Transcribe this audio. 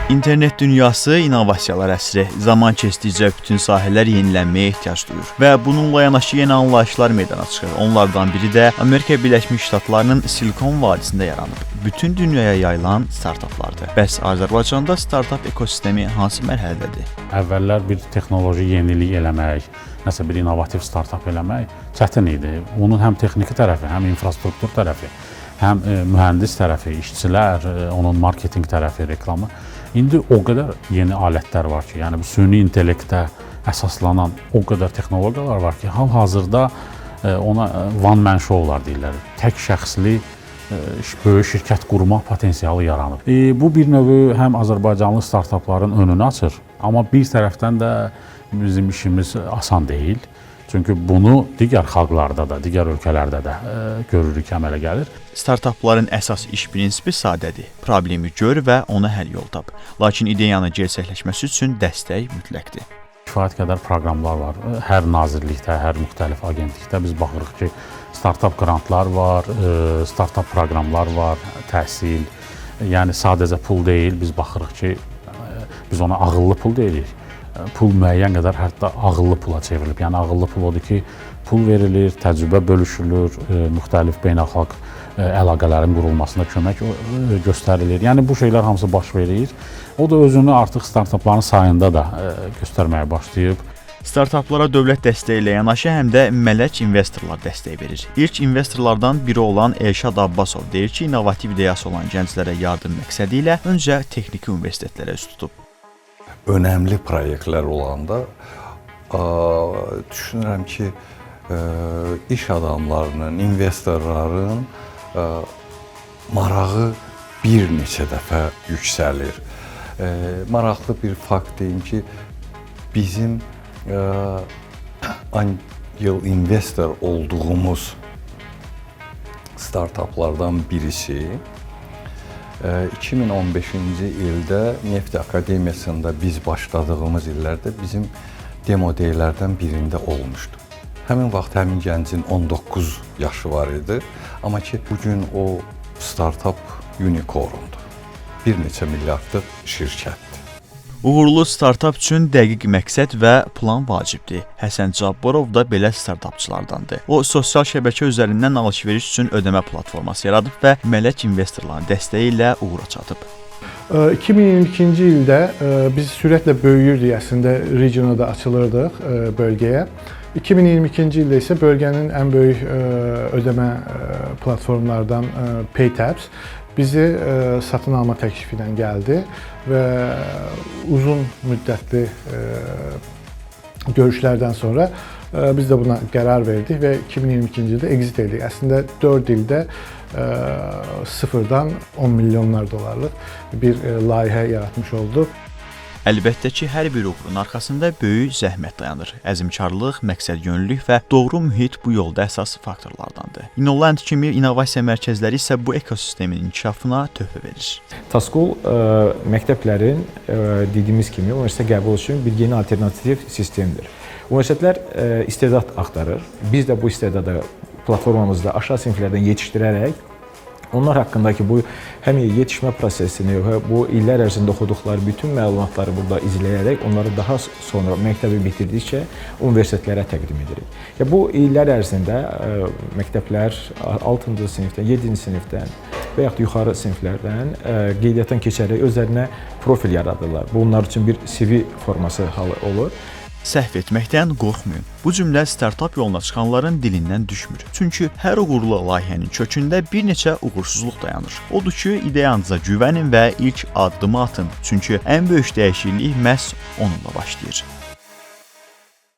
İnternet dünyası innovasiyalar əsri. Zaman keçdikcə bütün sahələr yenilənməyə ehtiyac duyur və bununla yanaşı yeni anlayışlar meydana çıxır. Onlardan biri də Amerika Birləşmiş Ştatlarının Silikon vadisində yaranıb. Bütün dünyaya yayılan startaplardır. Bəs Azərbaycanda startap ekosistemi hansı mərhələdədir? Əvvəllər bir texnoloji yenilik eləmək, nəsə bir innovativ startap eləmək çətin idi. Onun həm texniki tərəfi, həm infrastruktur tərəfi, həm mühəndis tərəfi, işçilər, onun marketinq tərəfi, reklamı. İndi o qədər yeni alətlər var ki, yəni bu süni intellektə əsaslanan o qədər texnologiyalar var ki, hal-hazırda ona one man show'lar deyirlər. Tək şəxsli böyük şirkət qurmaq potensialı yaranıb. Bu bir növ həm Azərbaycanlı startapların önünü açır, amma bir tərəfdən də bizim işimiz asan deyil. Çünki bunu digər xalqlarda da, digər ölkələrdə də görürük, əmələ gəlir. Startapların əsas iş prinsipi sadədir. Problemi gör və ona həll yol tap. Lakin ideyanın gerçəkləşməsi üçün dəstək mütləqdir. Kifayət qədər proqramlar var. Hər nazirlikdə, hər müxtəlif agentlikdə biz baxırıq ki, startap qrantlar var, startap proqramlar var, təhsil. Yəni sadəcə pul deyil, biz baxırıq ki, biz ona ağıllı pul deyirik. Pul müəyyən qədər hətta ağıllı pula çevrilib. Yəni ağıllı pul odur ki, pul verilir, təcrübə bölüşülür, müxtəlif beynəlxalq əlaqələrin qurulmasına kömək göstərilir. Yəni bu şeylər hamısı baş verir. O da özünü artıq startapların sayında da göstərməyə başlayıb. Startaplara dövlət dəstəyi ilə yanaşı həm də mələk investorlar dəstək verir. İlk investorlardan biri olan Elşad Abbasov deyir ki, innovativ ideyası olan gənclərə yardım məqsədi ilə öncə texniki universitetlərə üz tutub. Önəmli proyektlər olanda düşünürəm ki, iş adamlarının, investorların marağı bir neçə dəfə yüksəlir. Maraqlı bir fakt deyim ki, bizim Angel Investor olduğumuz startaplardan birisi 2015-ci ildə Neft Akademiyasında biz başladığımız illərdə bizim demo deylərdən birində olmuşdu. Həmin vaxt həmin gəncin 19 yaşı var idi. Amma ki, bugün o startap unicorndur. Bir neçə milyardlıq şirkətdir. Uğurlu startap üçün dəqiq məqsəd və plan vacibdir. Həsən Cabbarov da belə startapçılardandır. O, sosial şəbəkə üzərindən alış-veriş üçün ödəmə platforması yaradıb və mələk investorların dəstəyi ilə uğura çatıb. 2022-ci ildə biz sürətlə böyüyürdük, əslində regiona da açılırdıq bölgəyə. 2022-ci ildə isə bölgənin ən böyük ödəmə platformlardan PayTabs bizi satın alma təklifi ilə gəldi və uzun müddətli görüşlərdən sonra biz də buna qərar verdik və 2022-ci ildə exit etdik. Əslində 4 ildə sıfırdan 10 milyonlar dollarlıq bir layihə yaratmış olduq. Əlbəttə ki, hər bir uğurun arxasında böyük zəhmət dayanır. Əzmkarlıq, məqsədyönlülük və doğru mühit bu yolda əsas faktorlardandır. InnoLand kimi innovasiya mərkəzləri isə bu ekosistemin inkişafına töhfə verir. TASCOL məktəblərin dediyimiz kimi universitet qəbul üçün bir yeni alternativ sistemdir. Universitetlər istedad axtarır. Biz də bu istedadı platformamızda aşağı siniflərdən yetişdirərək onlar haqqındakı bu həm yetişmə prosesini, bu illər ərzində oxuduqları bütün məlumatları burada izləyərək onları daha sonra məktəbi bitirdikcə universitetlərə təqdim edirik. Bu illər ərzində məktəblər 6-cı sinifdən, 7-ci sinifdən və yaxud yuxarı siniflərdən qeydiyyatdan keçərək özlərinə profil yaradırlar. Bu onlar üçün bir CV forması halı olur. Səhv etməkdən qorxmayın. Bu cümlə startap yoluna çıxanların dilindən düşmür. Çünki hər uğurlu layihənin kökündə bir neçə uğursuzluq dayanır. Odur ki, ideyanıza güvənin və ilk addımı atın. Çünki ən böyük dəyişiklik məhz onunla başlayır.